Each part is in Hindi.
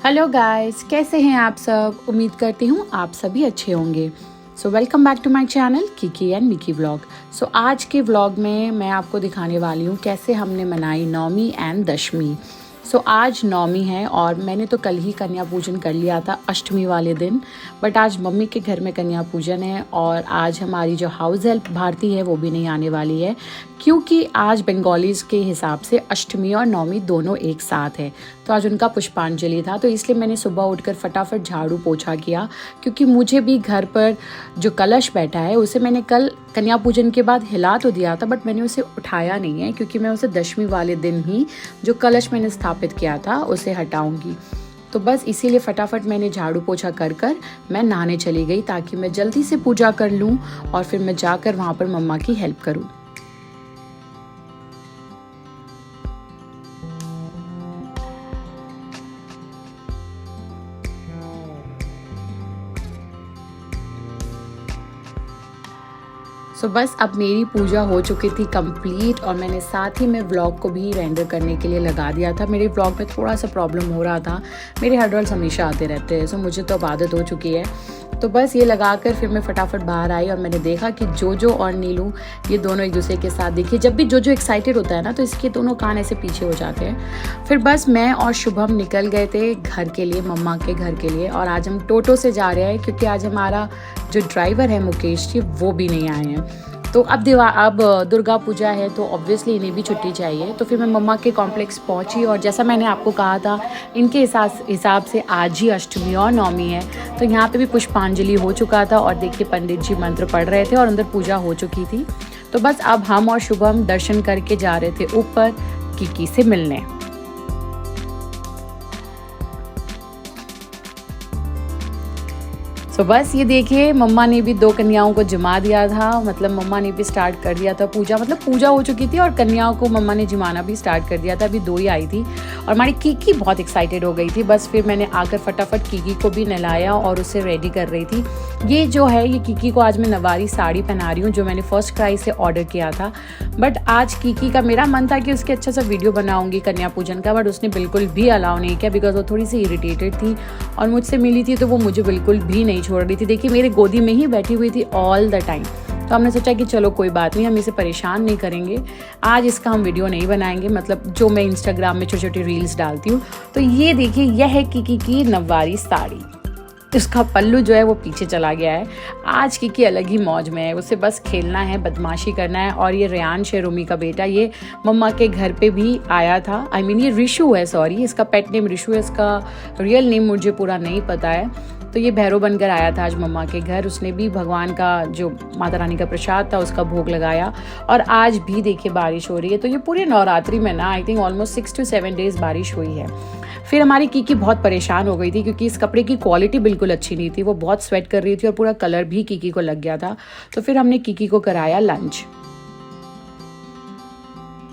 हेलो गाइस, कैसे हैं आप सब। उम्मीद करती हूँ आप सभी अच्छे होंगे। So welcome back to my channel Kiki and Miki vlog. So आज के व्लॉग में मैं आपको दिखाने वाली हूँ कैसे हमने मनाई नौमी एंड दशमी। सो आज नौमी है और मैंने तो कल ही कन्या पूजन कर लिया था अष्टमी वाले दिन, बट आज मम्मी के घर में कन्या पूजन है और आज हमारी जो हाउस हेल्प भारती है वो भी नहीं आने वाली है, क्योंकि आज बंगालीज़ के हिसाब से अष्टमी और नौमी दोनों एक साथ है। तो आज उनका पुष्पांजलि था, तो इसलिए मैंने सुबह उठकर फटाफट झाड़ू पोछा किया, क्योंकि मुझे भी घर पर जो कलश बैठा है उसे मैंने कल कन्या पूजन के बाद हिला तो दिया था, बट मैंने उसे उठाया नहीं है, क्योंकि मैं उसे दशमी वाले दिन ही जो कलश मैंने स्थापित किया था उसे हटाऊंगी। तो बस इसीलिए फटाफट मैंने झाड़ू पोछा कर मैं नहाने चली गई, ताकि मैं जल्दी से पूजा कर लूँ और फिर मैं जाकर वहाँ पर मम्मा की हेल्प करूँ। बस अब मेरी पूजा हो चुकी थी कंप्लीट और मैंने साथ ही में व्लॉग को भी रेंडर करने के लिए लगा दिया था। मेरे व्लॉग में थोड़ा सा प्रॉब्लम हो रहा था, मेरे हेडरॉल्स हमेशा आते रहते हैं, सो मुझे तो अब आदत हो चुकी है। तो बस ये लगाकर फिर मैं फटाफट बाहर आई और मैंने देखा कि जोजो और नीलू ये दोनों एक दूसरे के साथ दिखे। जब भी जोजो एक्साइटेड होता है ना तो इसके दोनों कान ऐसे पीछे हो जाते हैं। फिर बस मैं और शुभम निकल गए थे घर के लिए, मम्मा के घर के लिए, और आज हम टोटो से जा रहे हैं, क्योंकि आज हमारा जो ड्राइवर है मुकेश जी वो भी नहीं आए हैं। तो अब दुर्गा पूजा है, तो ऑब्वियसली इन्हें भी छुट्टी चाहिए। तो फिर मैं मम्मा के कॉम्प्लेक्स पहुंची और जैसा मैंने आपको कहा था, इनके हिसाब से आज ही अष्टमी और नौमी है। तो यहाँ पे भी पुष्पांजलि हो चुका था और देखिए पंडित जी मंत्र पढ़ रहे थे और अंदर पूजा हो चुकी थी। तो बस अब हम और शुभम दर्शन करके जा रहे थे ऊपर किकी से मिलने। तो बस ये देखिए मम्मा ने भी 2 कन्याओं को जिमा दिया था, मतलब मम्मा ने भी स्टार्ट कर दिया था पूजा, मतलब पूजा हो चुकी थी और कन्याओं को मम्मा ने जिमाना भी स्टार्ट कर दिया था। अभी 2 ही आई थी और हमारी कीकी बहुत एक्साइटेड हो गई थी। बस फिर मैंने आकर फटाफट कीकी को भी नहलाया और उसे रेडी कर रही थी। ये जो है ये कीकी को आज मैं नवारी साड़ी पहना रही हूँ, जो मैंने फर्स्ट क्राई से ऑर्डर किया था। बट आज कीकी का मेरा मन था कि उसके अच्छा सा वीडियो बनाऊंगी कन्या पूजन का, बट उसने बिल्कुल भी अलाउ नहीं किया, बिकॉज वो थोड़ी सी इरिटेटेड थी और मुझसे मिली थी तो वो मुझे बिल्कुल भी नहीं छोड़ रही थी। देखिए मेरे गोदी में ही बैठी हुई थी ऑल द टाइम। तो हमने सोचा कि चलो कोई बात नहीं, हम इसे परेशान नहीं करेंगे, आज इसका हम वीडियो नहीं बनाएंगे, मतलब जो मैं इंस्टाग्राम में छोटी छोटी रील्स डालती हूँ। तो ये देखिए यह है कीकी की नववारी साड़ी, उसका पल्लू जो है वो पीछे चला गया है। आज कीकी अलग ही मौज में है, उसे बस खेलना है, बदमाशी करना है। और ये रेयांश है, रूमी का बेटा, ये मम्मा के घर पे भी आया था। ये ऋषु है, सॉरी इसका पेट नेम ऋषु है, इसका रियल नेम मुझे पूरा नहीं पता है। तो ये भैरव बनकर आया था आज मम्मा के घर। उसने भी भगवान का जो माता रानी का प्रसाद था उसका भोग लगाया। और आज भी देखिए बारिश हो रही है। तो ये पूरे नवरात्रि में ना I think almost 6 to 7 days बारिश हुई है। फिर हमारी कीकी बहुत परेशान हो गई थी, क्योंकि इस कपड़े की क्वालिटी बिल्कुल अच्छी नहीं थी, वो बहुत स्वेट कर रही थी और पूरा कलर भी कीकी को लग गया था। तो फिर हमने कीकी को कराया लंच।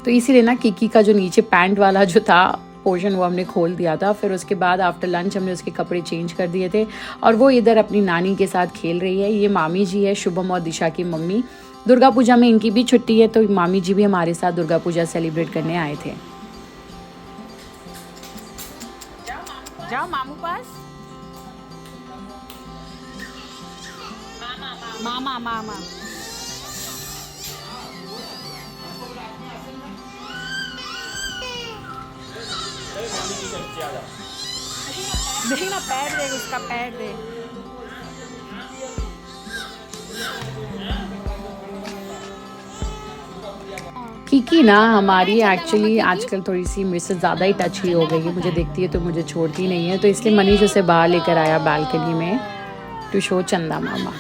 तो इसीलिए ना कीकी का जो नीचे पैंट वाला जो था पोर्शन वो हमने खोल दिया था। फिर उसके बाद आफ्टर लंच हमने उसके कपड़े चेंज कर दिए थे और वो इधर अपनी नानी के साथ खेल रही है। ये मामी जी है, शुभम और दिशा की मम्मी। दुर्गा पूजा में इनकी भी छुट्टी है, तो मामी जी भी हमारे साथ दुर्गा पूजा सेलिब्रेट करने आए थे। जाओ मामू पास। मामा मामा देख ना, पैर दे उसका, पैर दे। कीकी ना हमारी एक्चुअली आजकल थोड़ी सी मुझसे ज़्यादा ही टची हो गई है, मुझे देखती है तो मुझे छोड़ती नहीं है। तो इसलिए मनीष उसे बाहर लेकर आया बालकनी में टू शो चंदा मामा।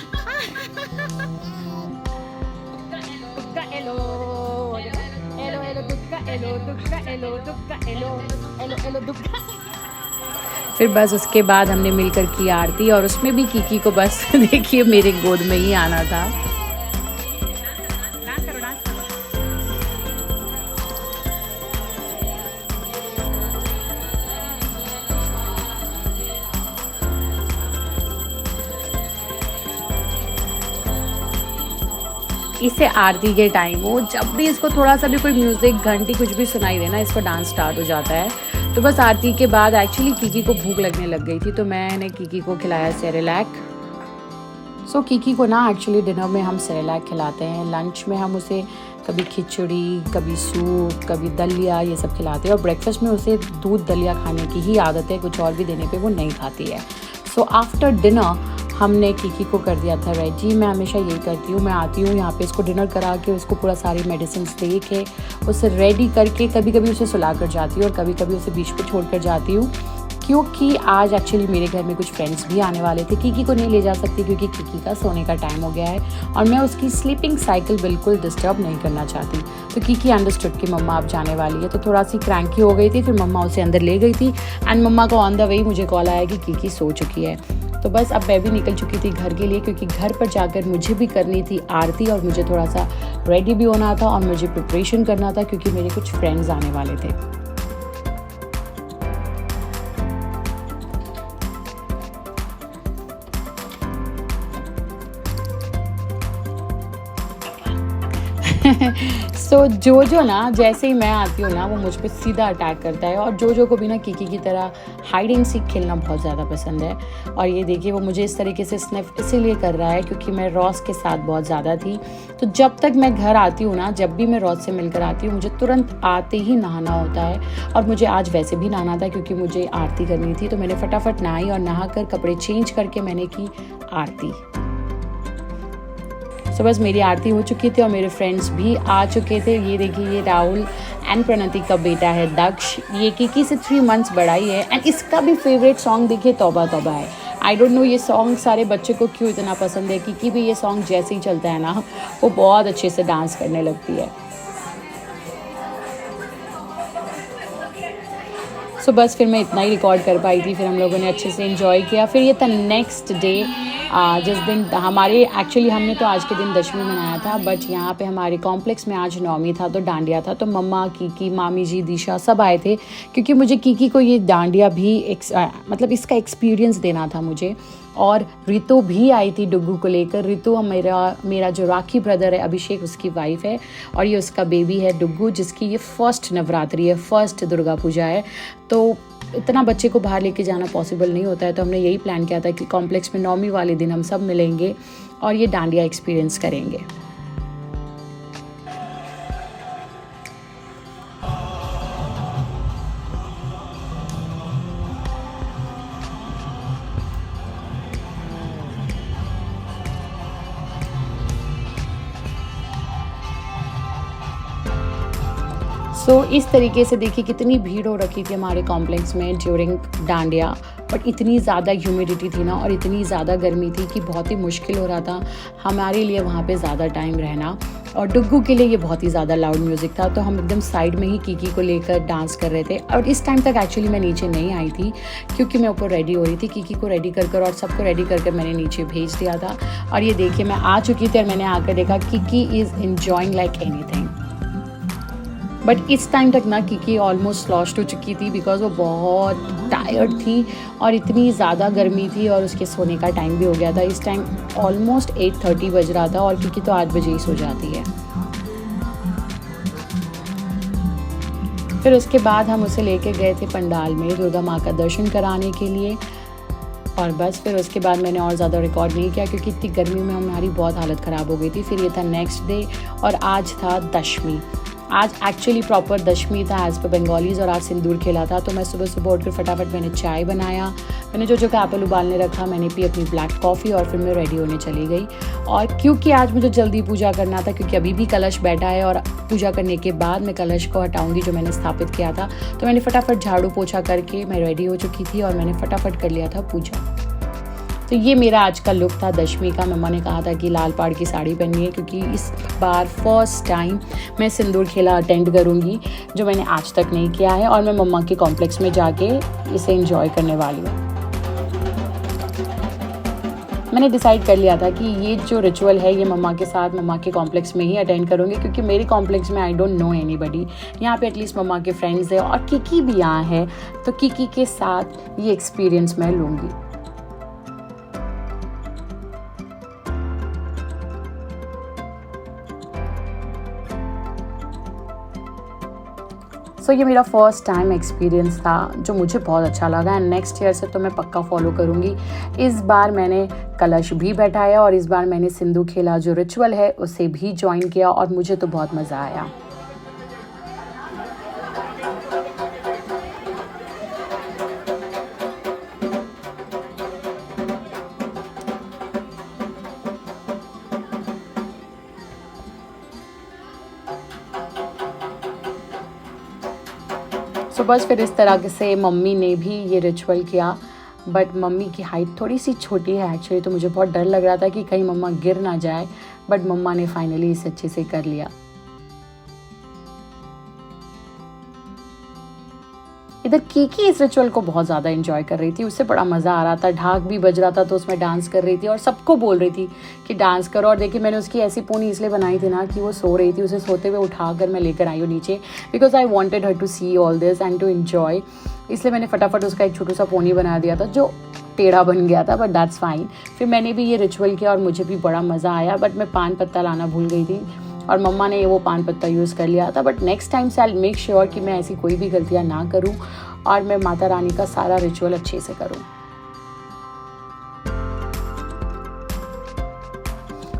फिर बस उसके बाद हमने मिलकर की आरती और उसमें भी कीकी को बस देखिए मेरे गोद में ही आना था। इसे आरती के टाइम हो, जब भी इसको थोड़ा सा भी कोई म्यूज़िक, घंटी कुछ भी सुनाई देना, इसको डांस स्टार्ट हो जाता है। तो बस आरती के बाद एक्चुअली कीकी को भूख लगने लग गई थी, तो मैंने कीकी को खिलाया सेरेलैक। सो कीकी को ना एक्चुअली डिनर में हम सेरेलैक खिलाते हैं, लंच में हम उसे कभी खिचड़ी, कभी सूप, कभी दलिया, ये सब खिलाते हैं, और ब्रेकफास्ट में उसे दूध दलिया खाने की ही आदत है, कुछ और भी देने पे वो नहीं खाती है। सो आफ्टर डिनर हमने कीकी को कर दिया था रेडी। मैं हमेशा यही करती हूँ, मैं आती हूँ यहाँ पे इसको डिनर करा के, उसको पूरा सारी मेडिसिन दे के उसे रेडी करके कभी कभी उसे सुला कर जाती हूँ और कभी कभी उसे बीच पे छोड़ कर जाती हूँ, क्योंकि आज एक्चुअली मेरे घर में कुछ फ्रेंड्स भी आने वाले थे। कीकी को नहीं ले जा सकती क्योंकि कीकी का सोने का टाइम हो गया है और मैं उसकी स्लीपिंग साइकिल बिल्कुल डिस्टर्ब नहीं करना चाहती। तो कीकी अंडरस्टूड कि मम्मा अब जाने वाली है, तो थोड़ा सी क्रैंकी हो गई थी। फिर मम्मा उसे अंदर ले गई थी एंड मम्मा को ऑन द वे मुझे कॉल आया कि कीकी सो चुकी है। तो बस अब मैं भी निकल चुकी थी घर के लिए, क्योंकि घर पर जाकर मुझे भी करनी थी आरती और मुझे थोड़ा सा रेडी भी होना था और मुझे प्रिपरेशन करना था, क्योंकि मेरे कुछ फ्रेंड्स आने वाले थे। सो जोजो ना जैसे ही मैं आती हूँ ना वो मुझ पर सीधा अटैक करता है, और जोजो को भी ना कीकी की तरह हाइड एंड सीक खेलना बहुत ज़्यादा पसंद है। और ये देखिए वो मुझे इस तरीके से स्निफ इसीलिए कर रहा है क्योंकि मैं रॉस के साथ बहुत ज़्यादा थी। तो जब तक मैं घर आती हूँ ना, जब भी मैं रॉस से मिलकर आती हूँ, मुझे तुरंत आते ही नहाना होता है। और मुझे आज वैसे भी नहाना था क्योंकि मुझे आरती करनी थी, तो मैंने फटाफट नहाई और नहा कर कपड़े चेंज करके मैंने की आरती। तो बस मेरी आरती हो चुकी थी और मेरे फ्रेंड्स भी आ चुके थे। ये देखिए ये राहुल एंड प्रणति का बेटा है दक्ष, ये कीकी से 3 मंथ्स बड़ा ही है एंड इसका भी फेवरेट सॉन्ग देखिए तौबा तौबा है। आई डोंट नो ये सॉन्ग सारे बच्चे को क्यों इतना पसंद है। कीकी भी ये सॉन्ग जैसे ही चलता है ना वो बहुत अच्छे से डांस करने लगती है। सो बस फिर मैं इतना ही रिकॉर्ड कर पाई थी, फिर हम लोगों ने अच्छे से एंजॉय किया। फिर ये था नेक्स्ट डे, जिस दिन हमारे एक्चुअली हमने तो आज के दिन दशमी मनाया था, बट यहाँ पे हमारे कॉम्प्लेक्स में आज नौमी था तो डांडिया था। तो मम्मा, कीकी, मामी जी, दिशा सब आए थे क्योंकि मुझे कीकी को ये डांडिया भी मतलब इसका एक्सपीरियंस देना था मुझे। और रितु भी आई थी डुग्गू को लेकर। रितु मेरा जो राखी ब्रदर है अभिषेक, उसकी वाइफ है और ये उसका बेबी है डुग्गू, जिसकी ये फर्स्ट नवरात्रि है, फर्स्ट दुर्गा पूजा है। तो इतना बच्चे को बाहर लेके जाना पॉसिबल नहीं होता है, तो हमने यही प्लान किया था कि कॉम्प्लेक्स में नौमी वाले दिन हम सब मिलेंगे और ये डांडिया एक्सपीरियंस करेंगे। सो इस तरीके से देखिए कितनी भीड़ हो रखी थी हमारे कॉम्प्लेक्स में ड्यूरिंग डांडिया, बट इतनी ज़्यादा ह्यूमिडिटी थी ना और इतनी ज़्यादा गर्मी थी कि बहुत ही मुश्किल हो रहा था हमारे लिए वहाँ पे ज़्यादा टाइम रहना। और डुग्गू के लिए ये बहुत ही ज़्यादा लाउड म्यूज़िक था, तो हम एकदम साइड में ही कीकी को लेकर डांस कर रहे थे। और इस टाइम तक एक्चुअली मैं नीचे नहीं आई थी क्योंकि मैं ऊपर रेडी हो रही थी। कीकी को रेडी कर और सबको रेडी कर मैंने नीचे भेज दिया था। और ये देखिए मैं आ चुकी थी और मैंने आकर देखा Kiki is enjoying like anything. But इस टाइम तक ना कीकी ऑलमोस्ट लॉस्ट हो चुकी थी बिकॉज वो बहुत टायर्ड थी और इतनी ज़्यादा गर्मी थी और उसके सोने का टाइम भी हो गया था। इस टाइम ऑलमोस्ट 8:30 बज रहा था और कीकी तो 8 बजे ही सो जाती है। फिर उसके बाद हम उसे लेके गए थे पंडाल में दुर्गा माँ का दर्शन कराने के लिए। और बस फिर उसके बाद मैंने और ज़्यादा रिकॉर्ड नहीं किया क्योंकि इतनी गर्मी में हमारी बहुत हालत ख़राब हो गई थी। फिर ये था नेक्स्ट डे और आज था दशमी। आज एक्चुअली प्रॉपर दशमी था एज़ पर बंगालीज़ और आज सिंदूर खेला था। तो मैं सुबह सुबह उठकर फटाफट मैंने चाय बनाया, मैंने जो का एप्पल उबालने रखा, मैंने पी अपनी ब्लैक कॉफ़ी और फिर मैं रेडी होने चली गई। और क्योंकि आज मुझे जल्दी पूजा करना था क्योंकि अभी भी कलश बैठा है और पूजा करने के बाद मैं कलश को हटाऊंगी जो मैंने स्थापित किया था, तो मैंने फटाफट झाड़ू पोछा करके मैं रेडी हो चुकी थी और मैंने फटाफट कर लिया था पूजा। तो ये मेरा आज का लुक था दशमी का। मम्मा ने कहा था कि लाल पाड़ की साड़ी पहननी है क्योंकि इस बार फर्स्ट टाइम मैं सिंदूर खेला अटेंड करूँगी जो मैंने आज तक नहीं किया है और मैं मम्मा के कॉम्प्लेक्स में जाके इसे एंजॉय करने वाली हूँ। मैंने डिसाइड कर लिया था कि ये जो रिचुअल है ये मम्मा के साथ मम्मा के कॉम्प्लेक्स में ही अटेंड करूँगी क्योंकि मेरे कॉम्प्लेक्स में आई डोंट नो एनीबडी। यहाँ पे एटलीस्ट मम्मा के फ्रेंड्स है और कीकी भी यहाँ है, तो कीकी के साथ ये एक्सपीरियंस मैं लूँगी। सो ये मेरा फर्स्ट टाइम एक्सपीरियंस था जो मुझे बहुत अच्छा लगा एंड नेक्स्ट ईयर से तो मैं पक्का फॉलो करूँगी। इस बार मैंने कलश भी बैठाया और इस बार मैंने सिंधु खेला जो रिचुअल है उसे भी ज्वाइन किया और मुझे तो बहुत मज़ा आया। सो बस फिर इस तरह से मम्मी ने भी ये रिचुअल किया, बट मम्मी की हाइट थोड़ी सी छोटी है एक्चुअली, तो मुझे बहुत डर लग रहा था कि कहीं मम्मा गिर ना जाए, बट मम्मा ने फाइनली इसे अच्छे से कर लिया। इधर कीकी इस रिचुअल को बहुत ज़्यादा एंजॉय कर रही थी, उससे बड़ा मज़ा आ रहा था, ढाक भी बज रहा था तो उसमें डांस कर रही थी और सबको बोल रही थी कि डांस करो। और देखिए मैंने उसकी ऐसी पोनी इसलिए बनाई थी ना कि वो सो रही थी, उसे सोते हुए उठा कर मैं लेकर आई हूँ नीचे, because I wanted her to see all this and to enjoy. इसलिए मैंने फटाफट उसका एक छोटा सा पोनी बना दिया था जो टेढ़ा बन गया था, बट दैट्स फाइन। फिर मैंने भी ये रिचुअल किया और मुझे भी बड़ा मज़ा आया, बट मैं पान पत्ता लाना भूल गई थी और मम्मा ने वो पान पत्ता यूज़ कर लिया था। बट नेक्स्ट टाइम से आई मेक श्योर कि मैं ऐसी कोई भी गलतियाँ ना करूँ और मैं माता रानी का सारा रिचुअल अच्छे से करूँ।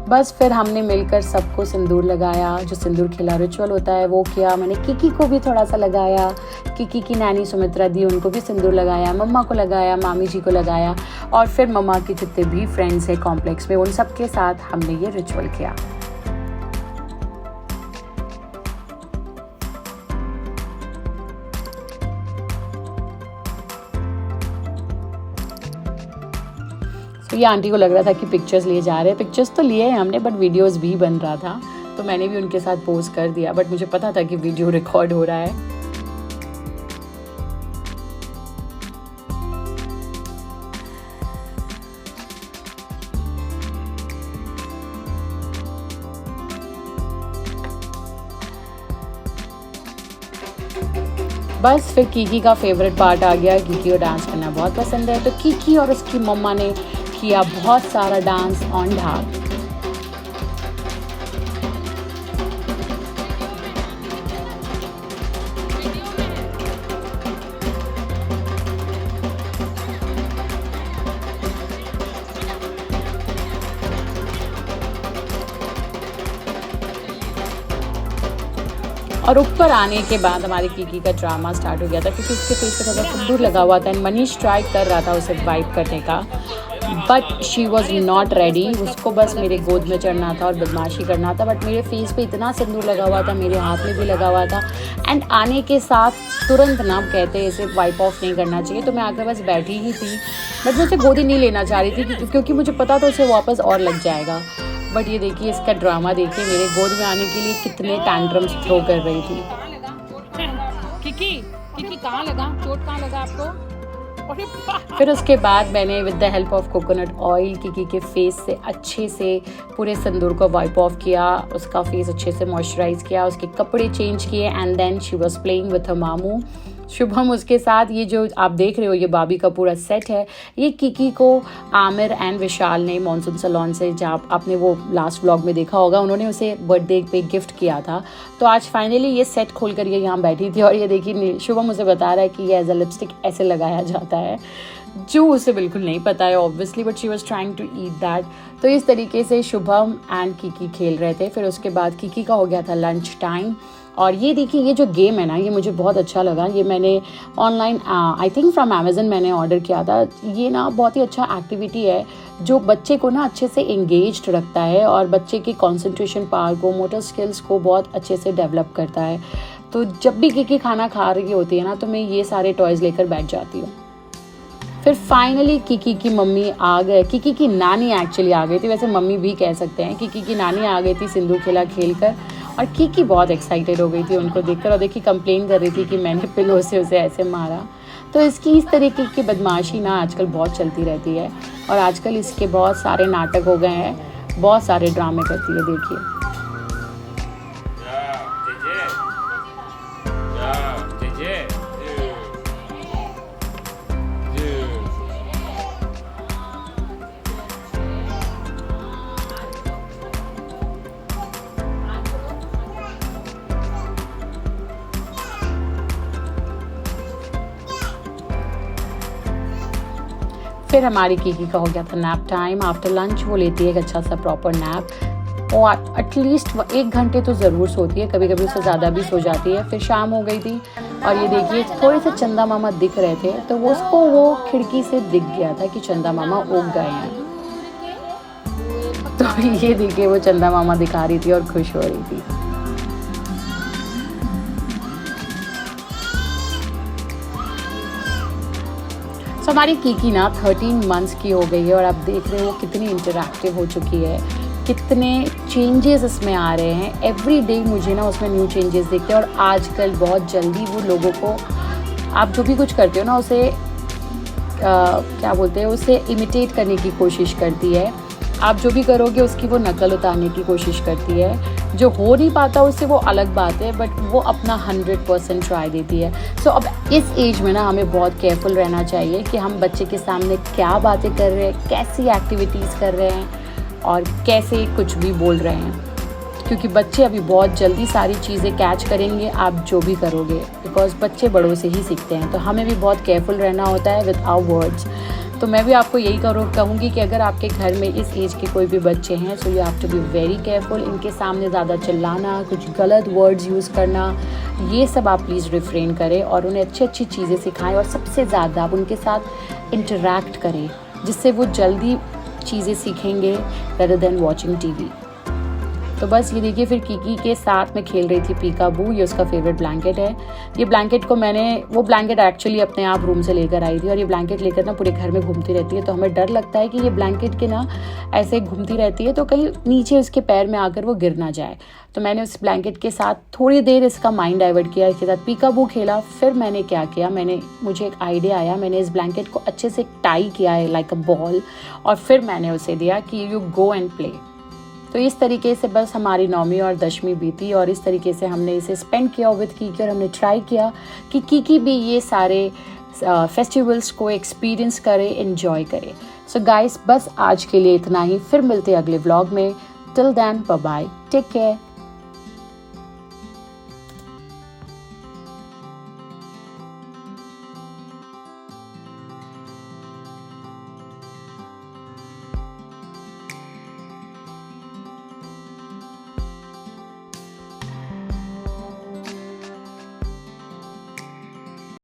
बस फिर हमने मिलकर सबको सिंदूर लगाया, जो सिंदूर खिला रिचुअल होता है वो किया। मैंने कीकी को भी थोड़ा सा लगाया, कीकी की नानी सुमित्रा दी उनको भी सिंदूर लगाया, मम्मा को लगाया, मामी जी को लगाया और फिर मम्मा के जितने भी फ्रेंड्स हैं कॉम्प्लेक्स में उन सब के साथ हमने ये रिचुअल किया। तो ये आंटी को लग रहा था कि पिक्चर्स लिए जा रहे हैं, पिक्चर्स तो लिए हैं हमने बट वीडियोस भी बन रहा था, तो मैंने भी उनके साथ पोस्ट कर दिया, बट मुझे पता था कि वीडियो रिकॉर्ड हो रहा है। बस फिर कीकी का फेवरेट पार्ट आ गया। कीकी को डांस करना बहुत पसंद है, तो कीकी और उसकी मम्मा ने किया बहुत सारा डांस ऑन ढाक। और ऊपर आने के बाद हमारी कीकी का ड्रामा स्टार्ट हो गया था क्योंकि उसके फेस पे थोड़ा सिंदूर लगा हुआ था एंड मनीष ट्राई कर रहा था उसे वाइप करने का, but she was not ready. उसको बस मेरे गोद में चढ़ना था और बदमाशी करना था, बट मेरे फेस पे इतना सिंदूर लगा हुआ था, मेरे हाथ में भी लगा हुआ था एंड आने के साथ तुरंत ना कहते इसे वाइप ऑफ नहीं करना चाहिए, तो मैं आकर बस बैठी ही थी, बट मैं उसे गोदी नहीं लेना चाह रही थी क्योंकि मुझे पता था उसे वापस और लग जाएगा। बट ये देखिए इसका ड्रामा देखिए, मेरे गोद में आने के लिए कितने टैंट्रम्स थ्रो कर रही थी। कीकी कीकी कहाँ लगा, चोट कहाँ लगा आपको? फिर उसके बाद मैंने with the help of coconut oil Kiki के फेस से अच्छे से पूरे सिंदूर को वाइप ऑफ किया, उसका फेस अच्छे से मॉइस्चराइज किया, उसके कपड़े चेंज किए and then she was playing with her मामू शुभम उसके साथ। ये जो आप देख रहे हो ये बाबी का पूरा सेट है, ये कीकी को आमिर एंड विशाल ने मॉनसून सैलून से, जहाँ आपने वो लास्ट व्लॉग में देखा होगा, उन्होंने उसे बर्थडे पे गिफ्ट किया था। तो आज फाइनली ये सेट खोल कर ये यहाँ बैठी थी और ये देखिए शुभम उसे बता रहा है कि ये एज अ लिपस्टिक ऐसे लगाया जाता है, जो उसे बिल्कुल नहीं पता है obviously, but she was trying to eat that. तो इस तरीके से शुभम एंड कीकी खेल रहे थे। फिर उसके बाद कीकी का हो गया था लंच टाइम और ये देखिए ये जो गेम है ना ये मुझे बहुत अच्छा लगा। ये मैंने online I think from Amazon मैंने ऑर्डर किया था। ये ना बहुत ही अच्छा एक्टिविटी है जो बच्चे को ना अच्छे से एंगेज्ड रखता है और बच्चे की कंसंट्रेशन पावर को, मोटर स्किल्स को बहुत अच्छे से डेवलप करता है। तो जब भी कीकी खाना खा रही होती है ना तो मैं ये सारे टॉयज़ लेकर बैठ जाती हूँ। फिर फाइनली कीकी की मम्मी आ गए, कीकी की नानी एक्चुअली आ गई थी, वैसे मम्मी भी कह सकते हैं। कीकी की नानी आ गई थी सिंदूर खेला खेल कर और कीकी बहुत एक्साइटेड हो गई थी उनको देखकर और देखिए कंप्लेन कर रही थी कि मैंने पिलो से उसे ऐसे मारा। तो इसकी इस तरीके की बदमाशी ना आजकल बहुत चलती रहती है और आजकल इसके बहुत सारे नाटक हो गए हैं, बहुत सारे ड्रामे करती है। देखिए फिर हमारी कीकी का हो गया था नैप टाइम। आफ्टर लंच वो लेती है एक अच्छा सा प्रॉपर नैप और एटलीस्ट 1 घंटे तो ज़रूर सोती है, कभी कभी उससे ज़्यादा भी सो जाती है। फिर शाम हो गई थी और ये देखिए थोड़े से चंदा मामा दिख रहे थे, तो वो उसको वो खिड़की से दिख गया था कि चंदा मामा उग गए हैं। तो ये देखिए वो चंदा मामा दिखा रही थी और खुश हो रही थी। तो हमारी कीकी ना 13 मंथ्स की हो गई है और आप देख रहे हो कितनी इंटरैक्टिव हो चुकी है, कितने चेंजेस इसमें आ रहे हैं। एवरी डे मुझे ना उसमें न्यू चेंजेस दिखते हैं और आजकल बहुत जल्दी वो लोगों को, आप जो भी कुछ करते हो ना उसे क्या बोलते हैं, उसे इमिटेट करने की कोशिश करती है। आप जो भी करोगे उसकी वो नकल उतारने की कोशिश करती है। जो हो नहीं पाता उससे वो अलग बात है, बट वो अपना 100% ट्राई देती है। सो अब इस एज में ना हमें बहुत केयरफुल रहना चाहिए कि हम बच्चे के सामने क्या बातें कर रहे हैं, कैसी एक्टिविटीज़ कर रहे हैं और कैसे कुछ भी बोल रहे हैं, क्योंकि बच्चे अभी बहुत जल्दी सारी चीज़ें कैच करेंगे आप जो भी करोगे, बिकॉज बच्चे बड़ों से ही सीखते हैं। तो हमें भी बहुत केयरफुल रहना होता है विद आवर वर्ड्स। तो मैं भी आपको यही कहूँगी कि अगर आपके घर में इस एज के कोई भी बच्चे हैं, so you have to be very careful. इनके सामने ज़्यादा चिल्लाना, कुछ गलत वर्ड्स यूज़ करना, ये सब आप प्लीज़ रिफ्रेन करें और उन्हें अच्छी अच्छी चीज़ें सिखाएं और सबसे ज़्यादा आप उनके साथ इंटरैक्ट करें, जिससे वो जल्दी चीज़ें सीखेंगे रेदर देन वॉचिंग टीवी। तो बस ये देखिए फिर कीकी के साथ में खेल रही थी पीकाबू। ये उसका फेवरेट ब्लैंकेट है। ये ब्लैंकेट को वो ब्लैंकेट एक्चुअली अपने आप रूम से लेकर आई थी और ये ब्लैंकेट लेकर ना पूरे घर में घूमती रहती है। तो हमें डर लगता है कि ये ब्लैंकेट के ना ऐसे घूमती रहती है तो कहीं नीचे उसके पैर में आकर वो गिर ना जाए। तो मैंने उस ब्लैंकेट के साथ थोड़ी देर इसका माइंड डाइवर्ट किया, इसके साथ पीकाबू खेला। फिर मैंने क्या किया, मुझे एक आइडिया आया, मैंने इस ब्लैंकेट को अच्छे से टाई किया है लाइक अ बॉल और फिर मैंने उसे दिया कि यू गो एंड प्ले। तो इस तरीके से बस हमारी 9वीं और 10वीं बीती और इस तरीके से हमने इसे स्पेंड किया विद कीकी और हमने ट्राई किया कि कीकी भी ये सारे फेस्टिवल्स को एक्सपीरियंस करे, एंजॉय करे। सो गाइस बस आज के लिए इतना ही, फिर मिलते हैं अगले व्लॉग में। Till then bye bye, take care.